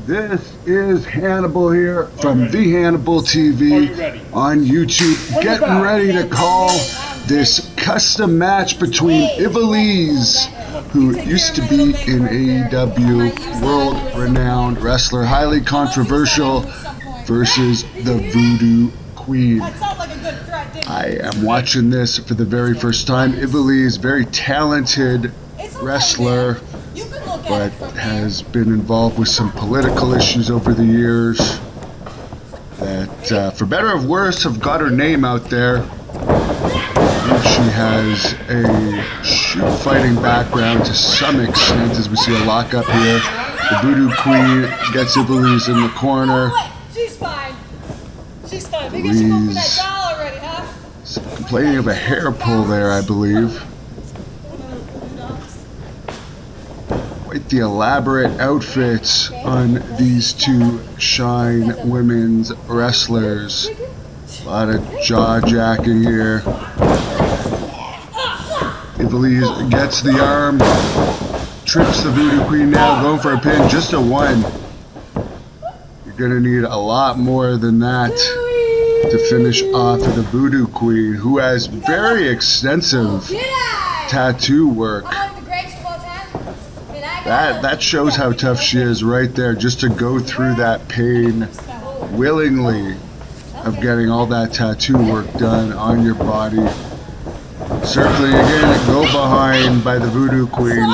This is Hannibal here from The Hannibal TV on YouTube, getting ready to call this custom match between Ivelisse, who used to be an AEW world-renowned wrestler, highly controversial, versus the Voodoo Queen. I am watching this for the very first time. Ivelisse, very talented wrestler, but has been involved with some political issues over the years that, for better or worse, have got her name out there. She has a shoot fighting background to some extent, as we see a lockup here. The Voodoo Queen gets Ivelisse in the corner. She's fine. She's fine. Maybe she go for that doll already, huh? Complaining of a hair pull there, I believe. Quite the elaborate outfits on these two Shine women's wrestlers. A lot of jaw jacking here. Ivelisse gets the arm, trips the Voodoo Queen now, going for a pin, just a one. You're gonna need a lot more than that to finish off the Voodoo Queen, who has very extensive tattoo work. That shows how tough she is right there, just to go through that pain willingly of getting all that tattoo work done on your body. Circling again, go behind by the Voodoo Queen.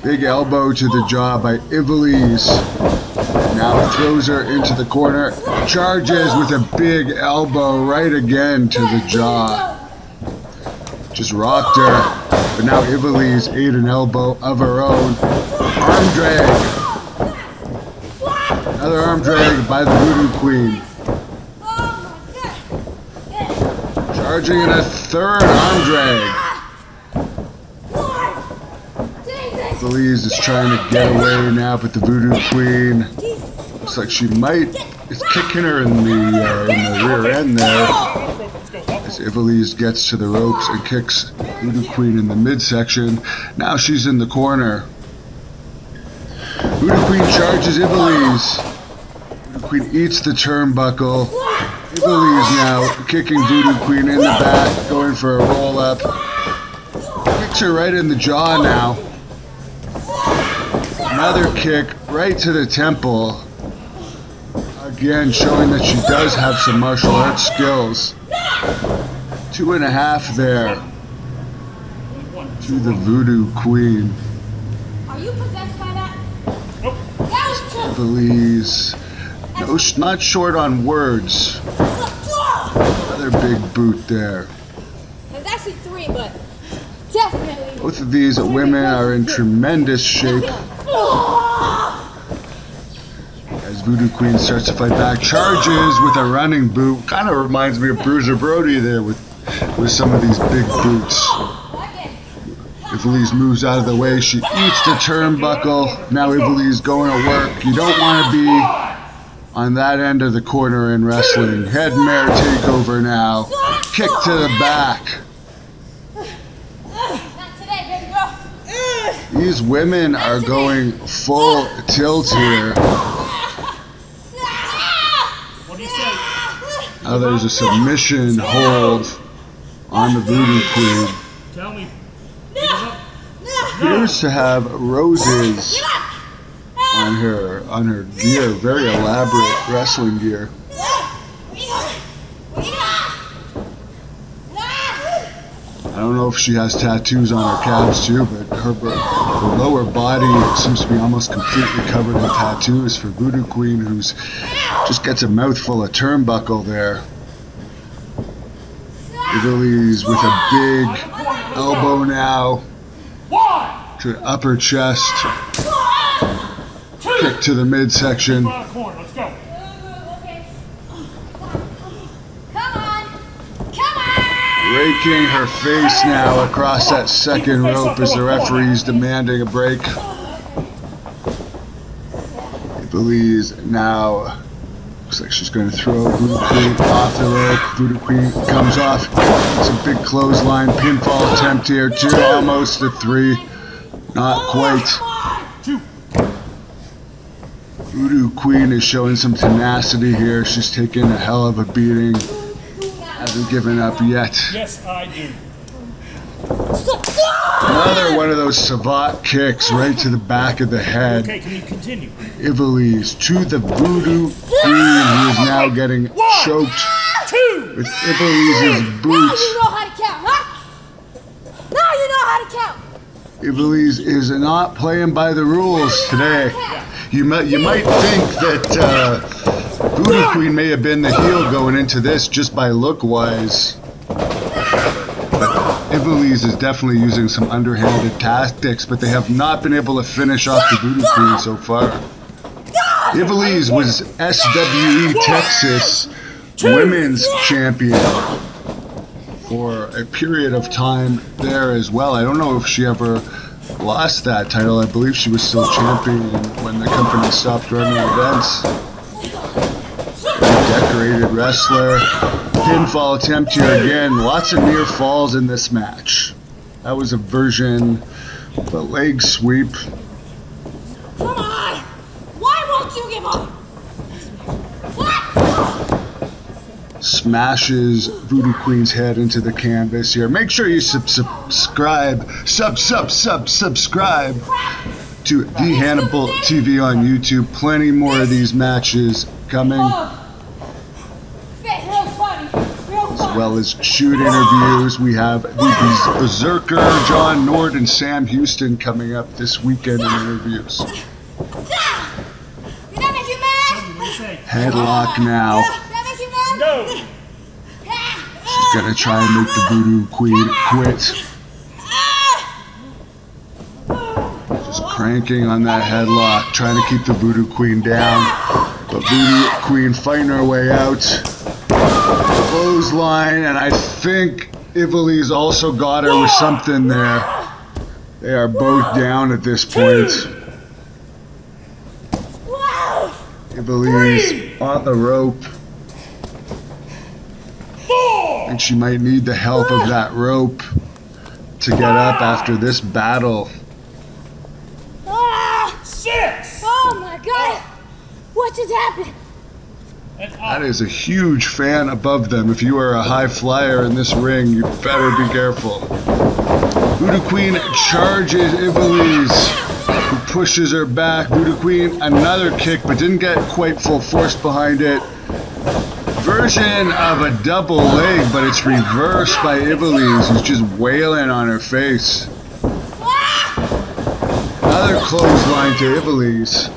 Big elbow to the jaw by Ivelisse. Now throws her into the corner, charges with a big elbow right again to the jaw. Just rocked her. But now Ivelisse ate an elbow of her own. Arm drag. Another arm drag by the Voodoo Queen. Charging in a third arm drag. Ivelisse is trying to get away now, but the Voodoo Queen looks like she might is kicking her in the rear end there. As Ivelisse gets to the ropes and kicks Voodoo Queen in the midsection. Now she's in the corner. Voodoo Queen charges Ivelisse. Voodoo Queen eats the turnbuckle. Ivelisse now kicking Voodoo Queen in the back, going for a roll up. Kicks her right in the jaw now. Another kick right to the temple. Again, showing that she does have some martial arts skills. 2.5 there to the Voodoo Queen. Are you possessed by that? Nope. Ivelisse, no, not short on words. Another big boot there. There's actually 3, but definitely. Both of these women are in tremendous shape. As Voodoo Queen starts to fight back, charges with a running boot. Kind of reminds me of Bruiser Brody there with some of these big boots. Ivelisse moves out of the way. She eats the turnbuckle. Now Ivelisse going to work. You don't want to be on that end of the corner in wrestling. Headmare takeover now. Kick to the back. These women are going full tilt here. Now there's a submission hold on the Voodoo Queen. Tell me. Appears to have roses on her gear, very elaborate wrestling gear. I don't know if she has tattoos on her calves too, but her lower body seems to be almost completely covered in tattoos for Voodoo Queen, who's just gets a mouthful of turnbuckle there. Ivelisse with a big elbow now to the upper chest. Kick to the midsection. Raking her face now across that second rope as the referee's demanding a break. Ivelisse now looks like she's going to throw Voodoo Queen off the rope. Voodoo Queen comes off. It's a big clothesline pinfall attempt here. 2, almost a 3. Not quite. Voodoo Queen is showing some tenacity here. She's taking a hell of a beating. Hasn't given up yet. Yes, I do. Another one of those savate kicks right to the back of the head. Okay, can you continue? Ivelisse to the Voodoo Queen, who is now getting choked with Ivelisse's boot. Now you know how to count, huh? Now you know how to count. Ivelisse is not playing by the rules today. You might think that Voodoo Queen may have been the heel going into this just by look-wise. But Ivelisse is definitely using some underhanded tactics, but they have not been able to finish off the Voodoo Queen so far. Ivelisse was SWE Texas Women's Champion for a period of time there as well. I don't know if she ever lost that title. I believe she was still champion when the company stopped running events. Very decorated wrestler. Pinfall attempt here again. Lots of near falls in this match. That was a version of a leg sweep. Come on! Why won't you give up? Smashes Voodoo Queen's head into the canvas here. Make sure you subscribe to The Hannibal TV on YouTube. Plenty more of these matches coming, as well as shoot interviews. We have the Berserker, John Nord, and Sam Houston coming up this weekend in interviews. Headlock now. No! She's gonna try and make the Voodoo Queen quit. Just cranking on that headlock, trying to keep the Voodoo Queen down. But Voodoo Queen fighting her way out. Clothesline, and I think Ivelisse also got her with something there. They are both down at this point. Ivelisse on the rope. I think she might need the help of that rope to get up after this battle. 6! Oh my god! What just happened? That is a huge fan above them. If you are a high flyer in this ring, you better be careful. Voodoo Queen charges Ivelisse, who pushes her back. Voodoo Queen, another kick, but didn't get quite full force behind it. Version of a double leg, but it's reversed by Ivelisse, who's just wailing on her face. Another clothesline to Ivelisse.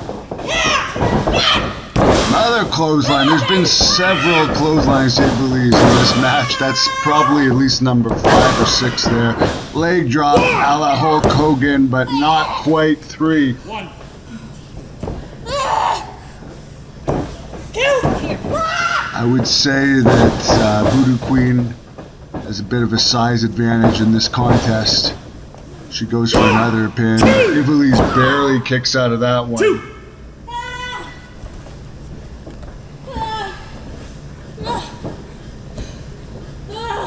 Another clothesline. There's been several clotheslines to Ivelisse in this match. That's probably at least number 5 or 6 there. Leg drop a la Hulk Hogan, but not quite 3. 1. I would say that Voodoo Queen has a bit of a size advantage in this contest. She goes for another pin. Ivelisse barely kicks out of that one. 2.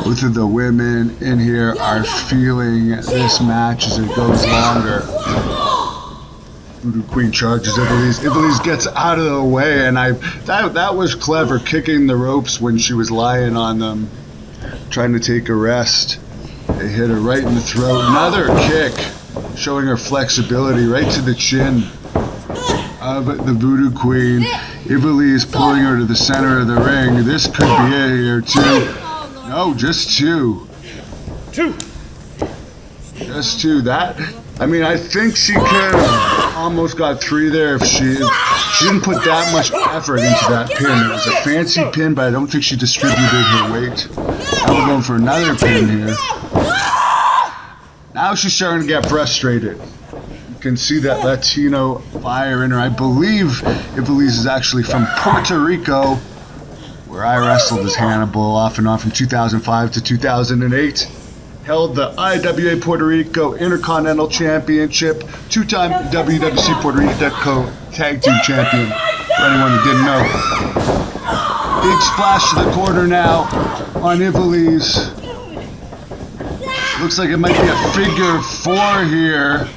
Both of the women in here are feeling this match as it goes longer. Voodoo Queen charges Ivelisse. Ivelisse gets out of the way, and that was clever, kicking the ropes when she was lying on them, trying to take a rest. They hit her right in the throat. Another kick, showing her flexibility right to the chin of the Voodoo Queen. Ivelisse pulling her to the center of the ring. This could be it here, too. No, just 2. 2. Just 2. I mean, I think she could have almost got 3 there if she didn't put that much effort into that pin. It was a fancy pin, but I don't think she distributed her weight. Now we're going for another pin here. Now she's starting to get frustrated. You can see that Latino fire in her. I believe Ivelisse is actually from Puerto Rico, where I wrestled as Hannibal off and on from 2005 to 2008. Held the IWA Puerto Rico Intercontinental Championship, 2-time WWC Puerto Rico Tag Team Champion, for anyone who didn't know. Big splash to the corner now on Ivelisse. Looks like it might be a figure 4 here.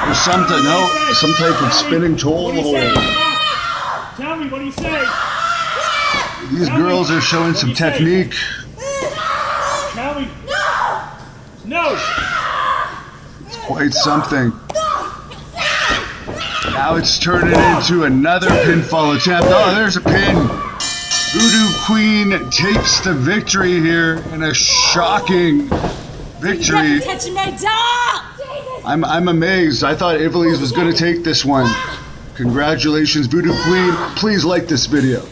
There's some type of spinning What do you say? toll. Tell me, what do you say? These girls are showing some technique. Tell me. No! Quite something. Now it's turning into another pinfall attempt. Oh, there's a pin. Voodoo Queen takes the victory here in a shocking victory. Catching my doll! I'm amazed. I thought Ivelisse was going to take this one. Congratulations, Voodoo Queen. Please like this video.